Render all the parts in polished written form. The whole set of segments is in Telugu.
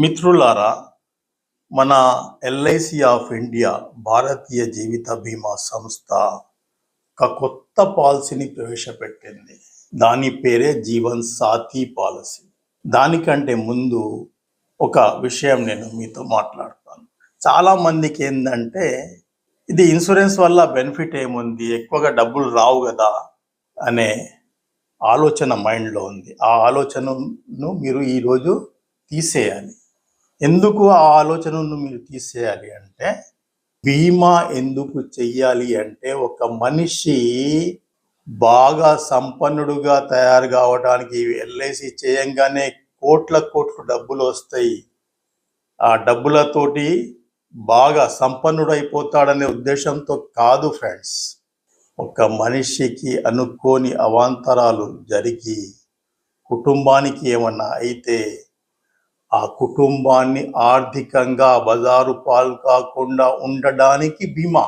మిత్రులారా, మన ఎల్ఐసి ఆఫ్ ఇండియా భారతీయ జీవిత బీమా సంస్థ ఒక కొత్త పాలసీని ప్రవేశపెట్టింది. దాని పేరే జీవన్ సాథీ పాలసీ. దానికంటే ముందు ఒక విషయం నేను మీతో మాట్లాడతాను. చాలా మందికి ఏంటంటే, ఇది ఇన్సూరెన్స్ వల్ల బెనిఫిట్ ఏముంది, ఎక్కువగా డబ్బులు రావు కదా అనే ఆలోచన మైండ్లో ఉంది. ఆ ఆలోచనను మీరు ఈరోజు తీసేయాలి. ఎందుకు ఆ ఆలోచనను మీరు తీసేయాలి అంటే, బీమా ఎందుకు చెయ్యాలి అంటే, ఒక మనిషి బాగా సంపన్నుడుగా తయారు కావడానికి ఎల్ఐసి చేయంగానే కోట్ల డబ్బులు వస్తాయి, ఆ డబ్బులతోటి బాగా సంపన్నుడైపోతాడనే ఉద్దేశంతో కాదు ఫ్రెండ్స్. ఒక మనిషికి అనుకోని అవాంతరాలు జరిగి కుటుంబానికి ఏమన్నా అయితే ఆ కుటుంబాన్ని ఆర్థికంగా బజారు పాలు కాకుండా ఉండడానికి బీమా.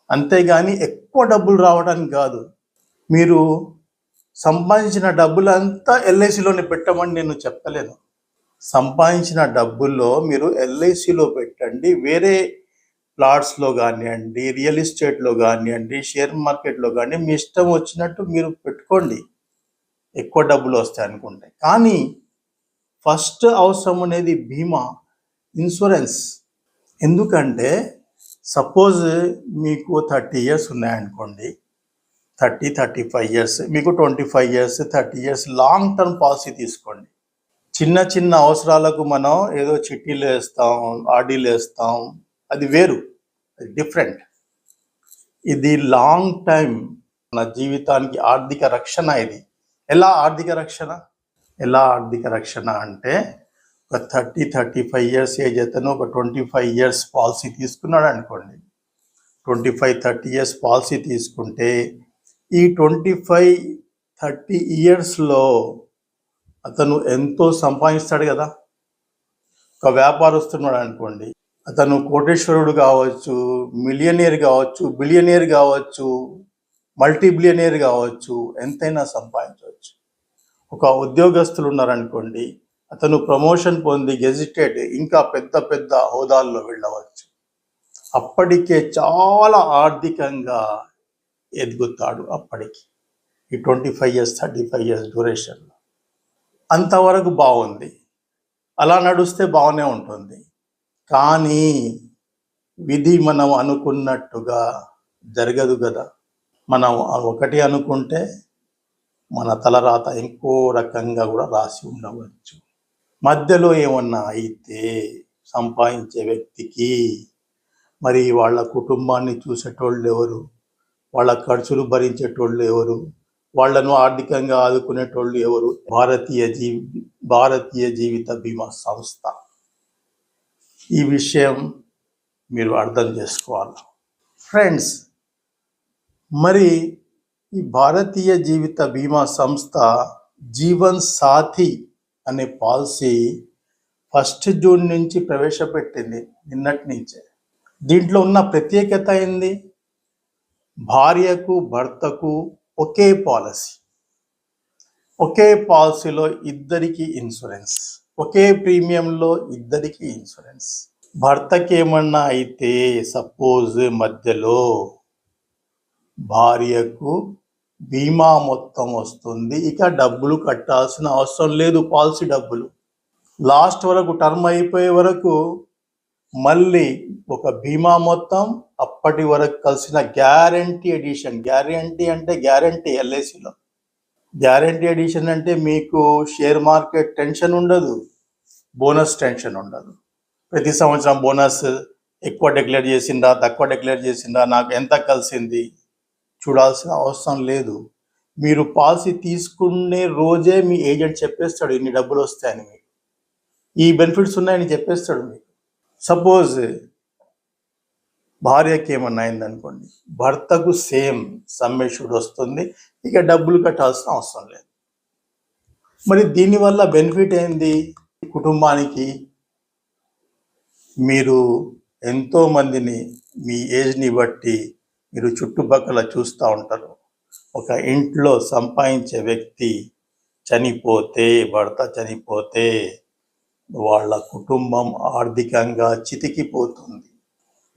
అంతేగాని ఎక్కువ డబ్బులు రావడానికి కాదు. మీరు సంపాదించిన డబ్బులంతా ఎల్ఐసిలోనే పెట్టమని నేను చెప్పలేను. సంపాదించిన డబ్బుల్లో మీరు ఎల్ఐసిలో పెట్టండి. వేరే ప్లాట్స్లో కానివ్వండి, రియల్ ఎస్టేట్లో కానివ్వండి, షేర్ మార్కెట్లో కానీ మీ ఇష్టం వచ్చినట్టు మీరు పెట్టుకోండి, ఎక్కువ డబ్బులు వస్తాయి అనుకుంటే. కానీ ఫస్ట్ అవసరం అనేది బీమా, ఇన్సూరెన్స్. ఎందుకంటే సపోజ్ మీకు 30 ఇయర్స్ ఉన్నాయనుకోండి, 35 ఇయర్స్, మీకు 25 years, 30 years long term policy తీసుకోండి. చిన్న అవసరాలకు మనం ఏదో చిట్టీలు వేస్తాం, ఆర్డీలు వేస్తాం, అది వేరు, అది డిఫరెంట్. ఇది లాంగ్ టైం మన జీవితానికి ఆర్థిక రక్షణ. ఇది ఎలా ఆర్థిక రక్షణ అంటే, ఒక 35 ఇయర్స్ ఏజ్ అతను ఒక 25 ఇయర్స్ పాలసీ తీసుకున్నాడు అనుకోండి. 25-30 ఇయర్స్ పాలసీ తీసుకుంటే ఈ 25-30 ఇయర్స్లో అతను ఎంతో సంపాదిస్తాడు కదా. ఒక వ్యాపారస్తున్నాడు అనుకోండి, అతను కోటేశ్వరుడు కావచ్చు, మిలియనియర్ కావచ్చు, బిలియనియర్ కావచ్చు, మల్టీ బిలియనియర్ కావచ్చు, ఎంతైనా సంపాదించవచ్చు. ఒక ఉద్యోగస్తులు ఉన్నారనుకోండి, అతను ప్రమోషన్ పొంది గెజిటెడ్ ఇంకా పెద్ద హోదాల్లో వెళ్ళవచ్చు. అప్పటికే చాలా ఆర్థికంగా ఎదుగుతాడు. అప్పటికి ఈ 25 ఇయర్స్ 35 ఇయర్స్ డ్యూరేషన్లో అంతవరకు బాగుంది, అలా నడుస్తే బాగానే ఉంటుంది. కానీ విధి మనం అనుకున్నట్టుగా జరగదు కదా. మనం ఒకటి అనుకుంటే మన తలరాత ఇంకో రకంగా కూడా రాసి ఉండవచ్చు. మధ్యలో ఏమన్నా అయితే సంపాదించే వ్యక్తికి మరి వాళ్ళ కుటుంబాన్ని చూసేటోళ్ళు ఎవరు, వాళ్ళ ఖర్చులు భరించేటోళ్ళు ఎవరు, వాళ్లను ఆర్థికంగా ఆదుకునేటోళ్ళు ఎవరు? భారతీయ జీవిత బీమా సంస్థ. ఈ విషయం మీరు అర్థం చేసుకోవాలి ఫ్రెండ్స్. మరి ఈ భారతీయ జీవిత బీమా సంస్థ జీవన్ సాథీ అనే పాలసీ 1 జూన్ నుంచి ప్రవేశపెట్టింది, నిన్నటి నుంచే. దీంట్లో ఉన్న ప్రత్యేకత ఏంది? భార్యకు భర్తకు ఒకే పాలసీ, ఒకే పాలసీలో ఇద్దరికి ఇన్సూరెన్స్, ఒకే ప్రీమియంలో ఇద్దరికి ఇన్సూరెన్స్. భర్తకి ఏమన్నా అయితే సపోజ్ మధ్యలో, భార్యకు బీమా మొత్తం వస్తుంది, ఇక డబ్బులు కట్టాల్సిన అవసరం లేదు. పాలసీ డబ్బులు లాస్ట్ వరకు, టర్మ్ అయిపోయే వరకు మళ్ళీ ఒక బీమా మొత్తం, అప్పటి వరకు కలిసిన గ్యారంటీ ఎడిషన్. గ్యారంటీ అంటే గ్యారంటీ. ఎల్ఐసిలో గ్యారంటీ ఎడిషన్ అంటే మీకు షేర్ మార్కెట్ టెన్షన్ ఉండదు, బోనస్ టెన్షన్ ఉండదు. ప్రతి సంవత్సరం బోనస్ ఎక్కువ డిక్లేర్ చేసిందా, తక్కువ డిక్లేర్ చేసిందా, నాకు ఎంత కలిసింది చూడాల్సిన అవసరం లేదు. మీరు పాలసీ తీసుకునే రోజే మీ ఏజెంట్ చెప్పేస్తాడు ఇన్ని డబ్బులు వస్తాయని, మీకు ఈ బెనిఫిట్స్ ఉన్నాయని చెప్పేస్తాడు మీకు. సపోజ్ భార్యకి ఏమన్నా అయిందనుకోండి, భర్తకు సేమ్ సమ్మెషుడ్ వస్తుంది, ఇక డబ్బులు కట్టాల్సిన అవసరం లేదు. మరి దీనివల్ల బెనిఫిట్ ఏంది కుటుంబానికి? మీరు ఎంతోమందిని మీ ఏజ్ని బట్టి మీరు చుట్టుపక్కల చూస్తూ ఉంటారు. ఒక ఇంట్లో సంపాదించే వ్యక్తి చనిపోతే, భర్త చనిపోతే వాళ్ళ కుటుంబం ఆర్థికంగా చితికిపోతుంది.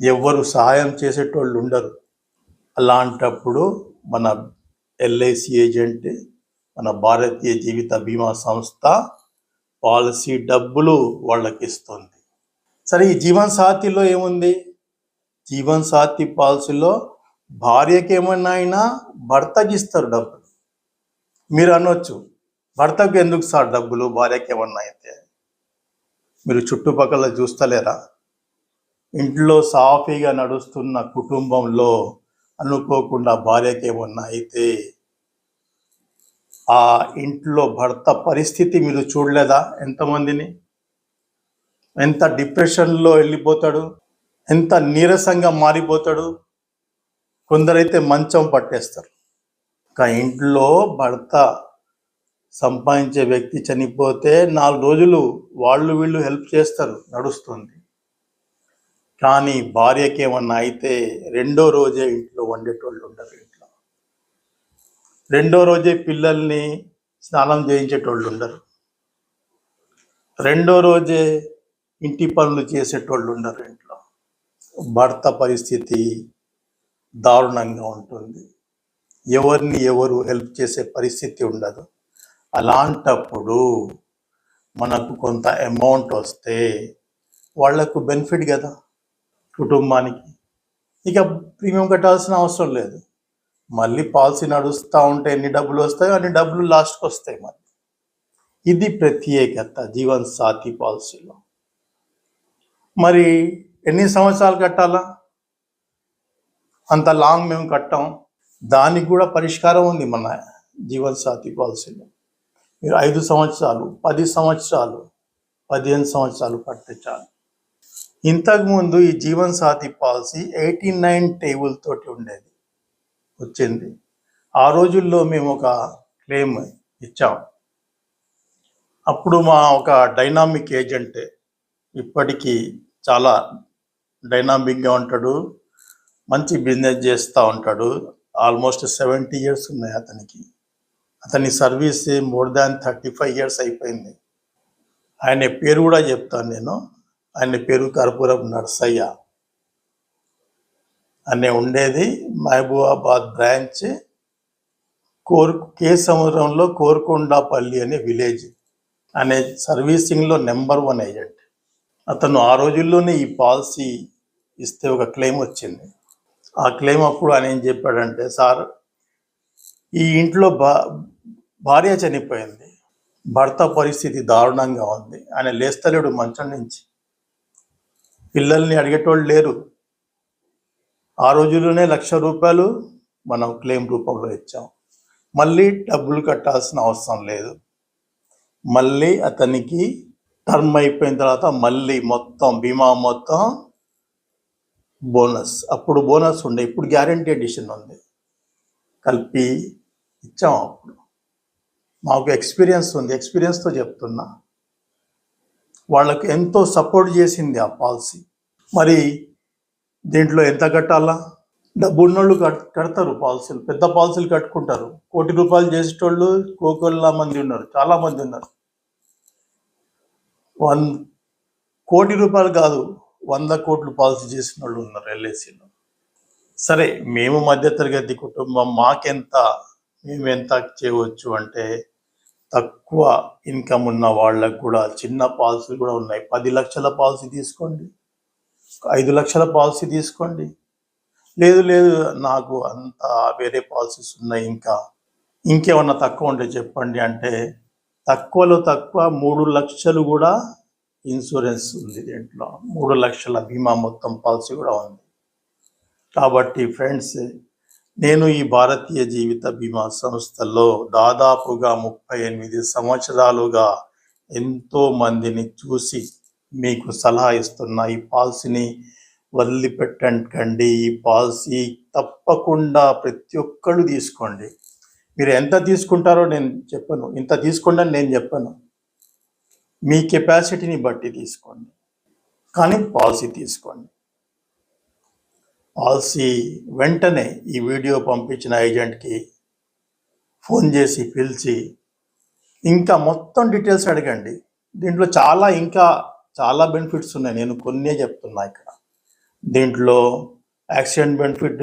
ఎవ్వరు సహాయం చేసేటోళ్ళు ఉండరు. అలాంటప్పుడు మన ఎల్ఐసి ఏజెంట్, మన భారతీయ జీవిత బీమా సంస్థ పాలసీ డబ్బులు వాళ్ళకి ఇస్తుంది. సరే, ఈ జీవన్ సాథీలో ఏముంది? జీవన్ సాథీ పాలసీలో భార్యకి ఏమన్నా అయినా భర్తకి ఇస్తారు డబ్బులు. మీరు అనొచ్చు, భర్తకు ఎందుకు సార్ డబ్బులు, భార్యకి ఏమన్నా అయితే? మీరు చుట్టుపక్కల చూస్తలేరా? ఇంట్లో సాఫీగా నడుస్తున్న కుటుంబంలో అనుకోకుండా భార్యకి ఏమన్నా అయితే ఆ ఇంట్లో భర్త పరిస్థితి మీరు చూడలేదా? ఎంతమందిని, ఎంత డిప్రెషన్లో వెళ్ళిపోతాడు, ఎంత నీరసంగా మారిపోతాడు. కొందరైతే మంచం పట్టేస్తారు. ఒక ఇంట్లో భర్త సంపాదించే వ్యక్తి చనిపోతే 4 రోజులు వాళ్ళు వీళ్ళు హెల్ప్ చేస్తారు, నడుస్తుంది. కానీ భార్యకి ఏమన్నా అయితే రెండో రోజే ఇంట్లో వండేటోళ్ళు ఉండరు. ఇంట్లో రెండో రోజే పిల్లల్ని స్నానం చేయించేటోళ్ళు ఉండరు. రెండో రోజే ఇంటి పనులు చేసేటోళ్ళు ఉండరు. ఇంట్లో భర్త పరిస్థితి దారుణంగా ఉంటుంది. ఎవరిని ఎవరు హెల్ప్ చేసే పరిస్థితి ఉండదు. అలాంటప్పుడు మనకు కొంత అమౌంట్ వస్తే వాళ్లకు బెనిఫిట్ కదా కుటుంబానికి. ఇక ప్రీమియం కట్టాల్సిన అవసరం లేదు. మళ్ళీ పాలసీ నడుస్తూ ఉంటే ఎన్ని డబ్బులు వస్తాయో అన్ని డబ్బులు లాస్ట్కి వస్తాయి. మరి ఇది ప్రత్యేకత జీవన్ సాథీ పాలసీలో. మరి ఎన్ని సంవత్సరాలు కట్టాలా? అంత లాంగ్ మేము కట్టాం. దానికి కూడా పరిష్కారం ఉంది మన జీవన్ సాథీ పాలసీలో. మీరు 5 సంవత్సరాలు, 10 సంవత్సరాలు, 15 సంవత్సరాలు కడితే చాలు. ఇంతకుముందు ఈ జీవన్ సాథీ పాలసీ 89 టేబుల్ తోటి ఉండేది, వచ్చింది. ఆ రోజుల్లో మేము ఒక క్లెయిమ్ ఇచ్చాం. అప్పుడు మా ఒక డైనామిక్ ఏజెంట్, ఇప్పటికీ చాలా డైనామిక్గా ఉంటాడు, మంచి బిజినెస్ చేస్తూ ఉంటాడు. ఆల్మోస్ట్ 70 years ఉన్నాయి అతనికి. అతని సర్వీస్ మోర్ దాన్ 35 years అయిపోయింది. ఆయన పేరు కూడా చెప్తాను నేను. ఆయన పేరు కర్పూరం నర్సయ్య. ఆయన ఉండేది మహబూబాబాద్ బ్రాంచ్, కే సముద్రంలో కోరుకొండపల్లి అనే విలేజ్. అనే సర్వీసింగ్లో నెంబర్ 1 ఏజెంట్. అతను ఆ రోజుల్లోనే ఈ పాలసీ ఇస్తే ఒక క్లెయిమ్ వచ్చింది. ఆ క్లెయిమ్ అప్పుడు ఆయన ఏం చెప్పాడంటే, సార్, ఈ ఇంట్లో భార్య చనిపోయింది, భర్త పరిస్థితి దారుణంగా ఉంది, ఆయన లేస్తలేడు మంచం నుంచి, పిల్లల్ని అడిగేటోళ్ళు లేరు. ఆ రోజుల్లోనే ₹1,00,000 మనం క్లెయిమ్ రూపంలో ఇచ్చాం. మళ్ళీ డబ్బులు కట్టాల్సిన అవసరం లేదు. మళ్ళీ అతనికి టర్మ్ అయిపోయిన తర్వాత మళ్ళీ మొత్తం బీమా మొత్తం బోనస్. అప్పుడు బోనస్ ఉండే, ఇప్పుడు గ్యారంటీ ఎడిషన్ ఉంది, కలిపి ఇచ్చాం. అప్పుడు మాకు ఎక్స్పీరియన్స్ ఉంది, ఎక్స్పీరియన్స్తో చెప్తున్నా. వాళ్ళకు ఎంతో సపోర్ట్ చేసింది ఆ పాలసీ. మరి దీంట్లో ఎంత కట్టాలా? డబ్బు ఉన్నోళ్ళు కడతారు పాలసీలు, పెద్ద పాలసీలు కట్టుకుంటారు. ₹1,00,00,000 చేసేటోళ్ళు కోకొల్లా మంది ఉన్నారు, చాలా మంది ఉన్నారు. ₹1,00,00,000 కాదు, 100 కోట్లు పాలసీ చేసిన వాళ్ళు ఉన్నారు ఎల్ఐసిలో. సరే, మేము మధ్యతరగతి కుటుంబం, మేము ఎంత చేయవచ్చు అంటే, తక్కువ ఇన్కమ్ ఉన్న వాళ్ళకు కూడా చిన్న పాలసీలు కూడా ఉన్నాయి. 10 లక్షల పాలసీ తీసుకోండి, 5 లక్షల పాలసీ తీసుకోండి. లేదు నాకు అంత వేరే పాలసీస్ ఉన్నాయి, ఇంకేమన్నా తక్కువ ఉంటే చెప్పండి అంటే, తక్కువలో తక్కువ 3 లక్షలు కూడా ఇన్సూరెన్స్ ఉంది దీంట్లో. 3 లక్షల బీమా మొత్తం పాలసీ కూడా ఉంది. కాబట్టి ఫ్రెండ్స్, నేను ఈ భారతీయ జీవిత బీమా సంస్థలో దాదాపుగా 38 సంవత్సరాలుగా ఎంతో మందిని చూసి మీకు సలహా ఇస్తున్నా. ఈ పాలసీని వదిలిపెట్టకండి. ఈ పాలసీ తప్పకుండా ప్రతి ఒక్కళ్ళు తీసుకోండి. మీరు ఎంత తీసుకుంటారో నేను చెప్పను, ఇంత తీసుకోండి అని నేను చెప్పను. మీ కెపాసిటీని బట్టి తీసుకోండి, కానీ పాలసీ తీసుకోండి. పాలసీ వెంటనే ఈ వీడియో పంపించిన ఏజెంట్కి ఫోన్ చేసి పిలిచి ఇంకా మొత్తం డీటెయిల్స్ అడగండి. దీంట్లో ఇంకా చాలా బెనిఫిట్స్ ఉన్నాయి. నేను కొన్నే చెప్తున్నా ఇక్కడ. దీంట్లో యాక్సిడెంట్ బెనిఫిట్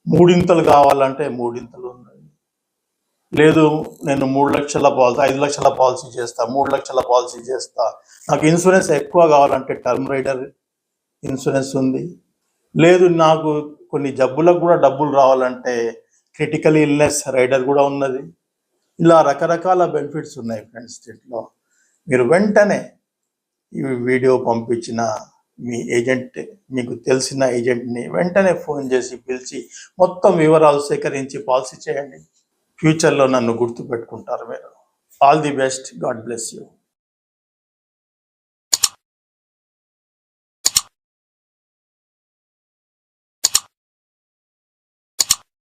మూడింతలు కావాలంటే మూడింతలు ఉన్నాయి. లేదు నేను 3 లక్షల పాలసీ, 5 లక్షల పాలసీ చేస్తా, 3 లక్షల పాలసీ చేస్తా, నాకు ఇన్సూరెన్స్ ఎక్కువ కావాలంటే టర్మ్ రైడర్ ఇన్సూరెన్స్ ఉంది. లేదు నాకు కొన్ని జబ్బులకు కూడా డబ్బులు రావాలంటే క్రిటికల్ ఇల్నెస్ రైడర్ కూడా ఉన్నది. ఇలా రకరకాల బెనిఫిట్స్ ఉన్నాయి ఫ్రెండ్స్. దీంట్లో మీరు వెంటనే ఈ వీడియో పంపించిన మీ ఏజెంట్, మీకు తెలిసిన ఏజెంట్ని వెంటనే ఫోన్ చేసి పిలిచి మొత్తం వివరాలు సేకరించి పాలసీ చేయండి. ఫ్యూచర్లో నన్ను గుర్తుపెట్టుకుంటారు మీరు. All the best. God bless you.